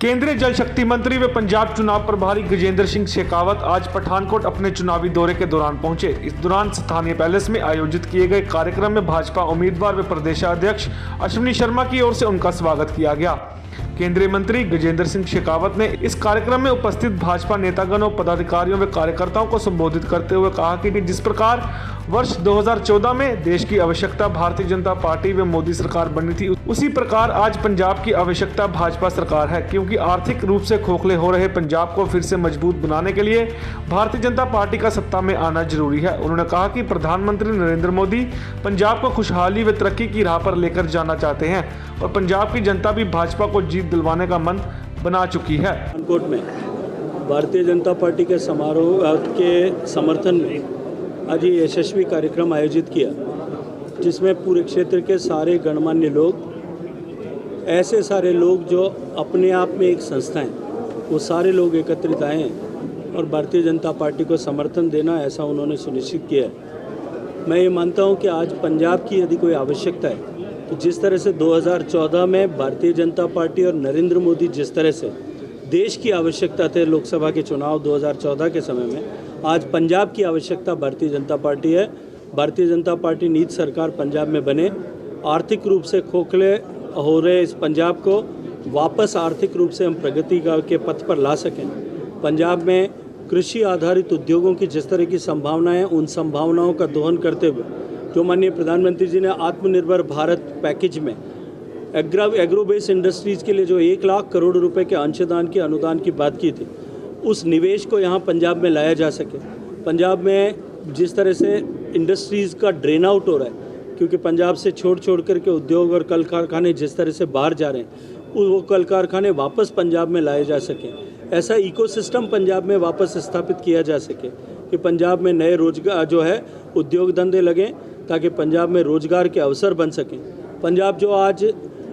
केंद्रीय जल शक्ति मंत्री व पंजाब चुनाव प्रभारी गजेंद्र सिंह शेखावत आज पठानकोट अपने चुनावी दौरे के दौरान पहुंचे। इस दौरान स्थानीय पैलेस में आयोजित किए गए कार्यक्रम में भाजपा उम्मीदवार व प्रदेशाध्यक्ष अश्विनी शर्मा की ओर से उनका स्वागत किया गया। केंद्रीय मंत्री गजेंद्र सिंह शेखावत ने इस कार्यक्रम में उपस्थित भाजपा नेतागण और पदाधिकारियों व कार्यकर्ताओं को संबोधित करते हुए कहा कि जिस प्रकार वर्ष 2014 में देश की आवश्यकता भारतीय जनता पार्टी व मोदी सरकार बनी थी, उसी प्रकार आज पंजाब की आवश्यकता भाजपा सरकार है, क्योंकि आर्थिक रूप से खोखले हो रहे पंजाब को फिर से मजबूत बनाने के लिए भारतीय जनता पार्टी का सत्ता में आना जरूरी है। उन्होंने कहा कि प्रधानमंत्री नरेंद्र मोदी पंजाब को खुशहाली व तरक्की की राह पर लेकर जाना चाहते हैं और पंजाब की जनता भी भाजपा को जीत दिलवाने का मन बना चुकी है। पठानकोट में भारतीय जनता पार्टी के समारोह के समर्थन में आज ये यशस्वी कार्यक्रम आयोजित किया, जिसमें पूरे क्षेत्र के सारे गणमान्य लोग, ऐसे सारे लोग जो अपने आप में एक संस्था हैं, वो सारे लोग एकत्रित आए हैं और भारतीय जनता पार्टी को समर्थन देना ऐसा उन्होंने सुनिश्चित किया है। मैं ये मानता हूँ कि आज पंजाब की यदि कोई आवश्यकता है तो जिस तरह से 2014 में भारतीय जनता पार्टी और नरेंद्र मोदी जिस तरह से देश की आवश्यकता थे लोकसभा के चुनाव 2014 के समय में, आज पंजाब की आवश्यकता भारतीय जनता पार्टी है। भारतीय जनता पार्टी नीति सरकार पंजाब में बने, आर्थिक रूप से खोखले हो रहे इस पंजाब को वापस आर्थिक रूप से हम प्रगति के पथ पर ला सकें। पंजाब में कृषि आधारित उद्योगों की जिस तरह की संभावनाएं, उन संभावनाओं का दोहन करते हुए जो माननीय प्रधानमंत्री जी ने आत्मनिर्भर भारत पैकेज में एग्रो बेस्ड इंडस्ट्रीज़ के लिए जो 1 लाख करोड़ रुपए के अंशदान की अनुदान की बात की थी, उस निवेश को यहाँ पंजाब में लाया जा सके। पंजाब में जिस तरह से इंडस्ट्रीज़ का ड्रेन आउट हो रहा है, क्योंकि पंजाब से छोड़ करके उद्योग और कल कारखाने जिस तरह से बाहर जा रहे हैं, वो कल कारखाने वापस पंजाब में लाए जा सकें। ऐसा इकोसिस्टम पंजाब में वापस स्थापित किया जा सके कि पंजाब में नए रोजगार जो है उद्योग धंधे लगें, ताकि पंजाब में रोजगार के अवसर बन सकें। पंजाब जो आज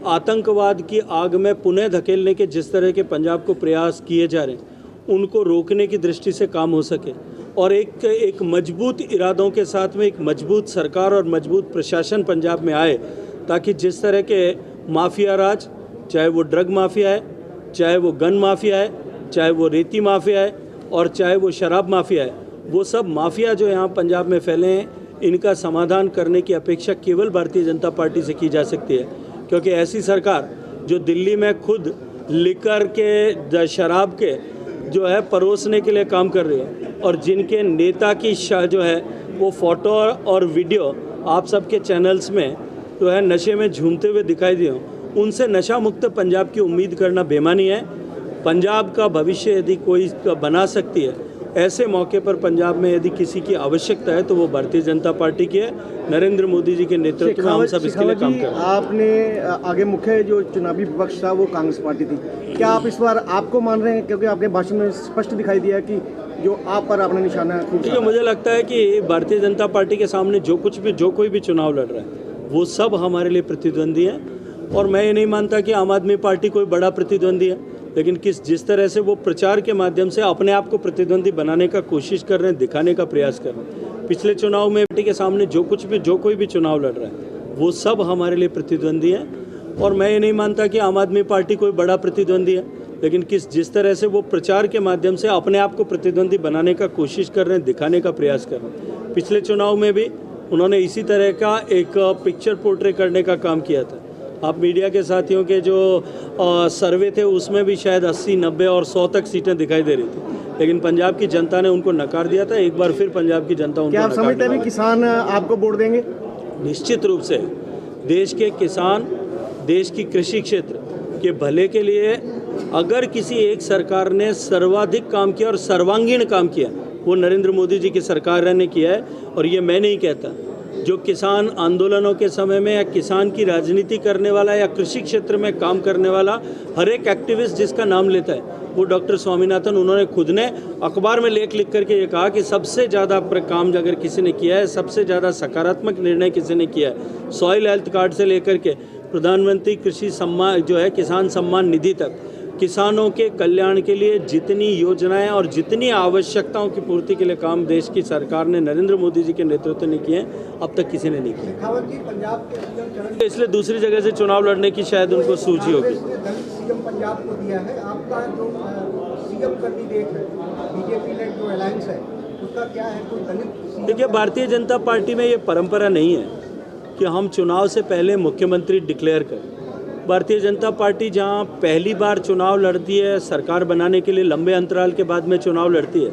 आतंकवाद की आग में पुनः धकेलने के जिस तरह के पंजाब को प्रयास किए जा रहे हैं, उनको रोकने की दृष्टि से काम हो सके और एक मजबूत इरादों के साथ में एक मजबूत सरकार और मजबूत प्रशासन पंजाब में आए, ताकि जिस तरह के माफिया राज, चाहे वो ड्रग माफिया है, चाहे वो गन माफिया है, चाहे वो रेती माफिया है और चाहे वो शराब माफिया है, वो सब माफिया जो यहाँ पंजाब में फैले हैं, इनका समाधान करने की अपेक्षा केवल भारतीय जनता पार्टी से की जा सकती है। क्योंकि ऐसी सरकार जो दिल्ली में खुद लिकर के शराब के जो है परोसने के लिए काम कर रही है और जिनके नेता की जो है वो फोटो और वीडियो आप सबके चैनल्स में जो है नशे में झूमते हुए दिखाई दिए, उनसे नशा मुक्त पंजाब की उम्मीद करना बेमानी है। पंजाब का भविष्य यदि कोई बना सकती है, ऐसे मौके पर पंजाब में यदि किसी की आवश्यकता है तो वो भारतीय जनता पार्टी की है। नरेंद्र मोदी जी के नेतृत्व में हम सब इसके लिए काम कर रहे हैं। आपने आगे मुख्य जो चुनावी विपक्ष था वो कांग्रेस पार्टी थी, क्या आप इस बार आपको मान रहे हैं? क्योंकि आपके भाषण में स्पष्ट दिखाई दिया कि जो आप पर आपने निशाना है। मुझे लगता है कि भारतीय जनता पार्टी के सामने जो कोई भी चुनाव लड़ रहा है वो सब हमारे लिए प्रतिद्वंदी है और मैं ये नहीं मानता कि आम आदमी पार्टी कोई बड़ा प्रतिद्वंदी है, लेकिन जिस तरह से वो प्रचार के माध्यम से अपने आप को प्रतिद्वंदी बनाने का कोशिश कर रहे हैं, दिखाने का प्रयास कर रहे हैं। पिछले चुनाव में पार्टी के सामने जो कोई भी चुनाव लड़ रहा है वो सब हमारे लिए प्रतिद्वंदी है और मैं ये नहीं मानता कि आम आदमी पार्टी कोई बड़ा प्रतिद्वंदी है, लेकिन जिस तरह से वो प्रचार के माध्यम से अपने आप को प्रतिद्वंदी बनाने का कोशिश कर रहे हैं, दिखाने का प्रयास कर रहे हैं। पिछले चुनाव में भी उन्होंने इसी तरह का एक पिक्चर पोर्ट्रे करने का काम किया था। आप मीडिया के साथियों के जो सर्वे थे उसमें भी शायद 80, 90 और 100 तक सीटें दिखाई दे रही थी, लेकिन पंजाब की जनता ने उनको नकार दिया था। एक बार फिर पंजाब की जनता उनको क्या आप समझते हैं किसान आपको वोट देंगे? निश्चित रूप से देश के किसान, देश की कृषि क्षेत्र के भले के लिए अगर किसी एक सरकार ने सर्वाधिक काम किया और सर्वांगीण काम किया, वो नरेंद्र मोदी जी की सरकार ने किया है। और ये मैं नहीं कहता, जो किसान आंदोलनों के समय में या किसान की राजनीति करने वाला या कृषि क्षेत्र में काम करने वाला हर एक एक्टिविस्ट जिसका नाम लेता है वो डॉक्टर स्वामीनाथन, उन्होंने खुद ने अखबार में लेख लिख करके ये कहा कि सबसे ज़्यादा काम अगर किसी ने किया है, सबसे ज़्यादा सकारात्मक निर्णय किसी ने किया है, सॉइल हेल्थ कार्ड से लेकर के प्रधानमंत्री कृषि सम्मान जो है किसान सम्मान निधि तक, किसानों के कल्याण के लिए जितनी योजनाएं और जितनी आवश्यकताओं की पूर्ति के लिए काम देश की सरकार ने नरेंद्र मोदी जी के नेतृत्व में किए हैं, अब तक किसी ने नहीं किया। शेखावत जी, पंजाब के सीएम चरण इसलिए दूसरी जगह से चुनाव लड़ने की शायद उनको सूझी होगी। कांग्रेस ने दलित सीएम पंजाब को दिया है। आपका जो सीएम कैंडिडेट है, बीजेपी ने जो अलायंस है, उसका क्या है? कोई दलित सीएम? देखिए, भारतीय जनता पार्टी में ये परंपरा नहीं है कि हम चुनाव से पहले मुख्यमंत्री डिक्लेयर करें। भारतीय जनता पार्टी जहां पहली बार चुनाव लड़ती है, सरकार बनाने के लिए लंबे अंतराल के बाद में चुनाव लड़ती है,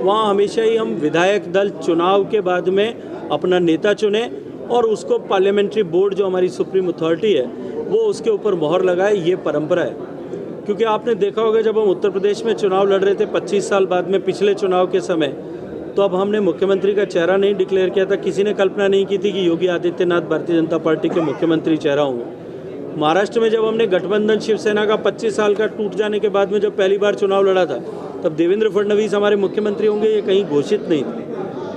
वहां हमेशा ही हम विधायक दल चुनाव के बाद में अपना नेता चुने और उसको पार्लियामेंट्री बोर्ड जो हमारी सुप्रीम अथॉरिटी है वो उसके ऊपर मोहर लगाए। ये परंपरा है। क्योंकि आपने देखा होगा, जब हम उत्तर प्रदेश में चुनाव लड़ रहे थे 25 साल बाद में पिछले चुनाव के समय, तो अब हमने मुख्यमंत्री का चेहरा नहीं डिक्लेयर किया था। किसी ने कल्पना नहीं की थी कि योगी आदित्यनाथ भारतीय जनता पार्टी के मुख्यमंत्री चेहरा होंगे। महाराष्ट्र में जब हमने गठबंधन शिवसेना का 25 साल का टूट जाने के बाद में जब पहली बार चुनाव लड़ा था, तब देवेंद्र फडणवीस हमारे मुख्यमंत्री होंगे, ये कहीं घोषित नहीं थे।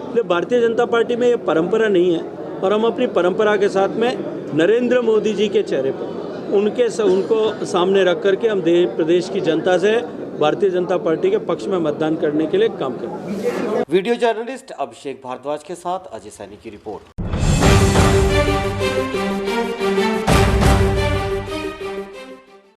इसलिए भारतीय जनता पार्टी में ये परंपरा नहीं है और हम अपनी परंपरा के साथ में नरेंद्र मोदी जी के चेहरे पर उनको सामने रख करके हम प्रदेश की जनता से भारतीय जनता पार्टी के पक्ष में मतदान करने के लिए काम करें। वीडियो जर्नलिस्ट अभिषेक भारद्वाज के साथ अजय सैनी की रिपोर्ट।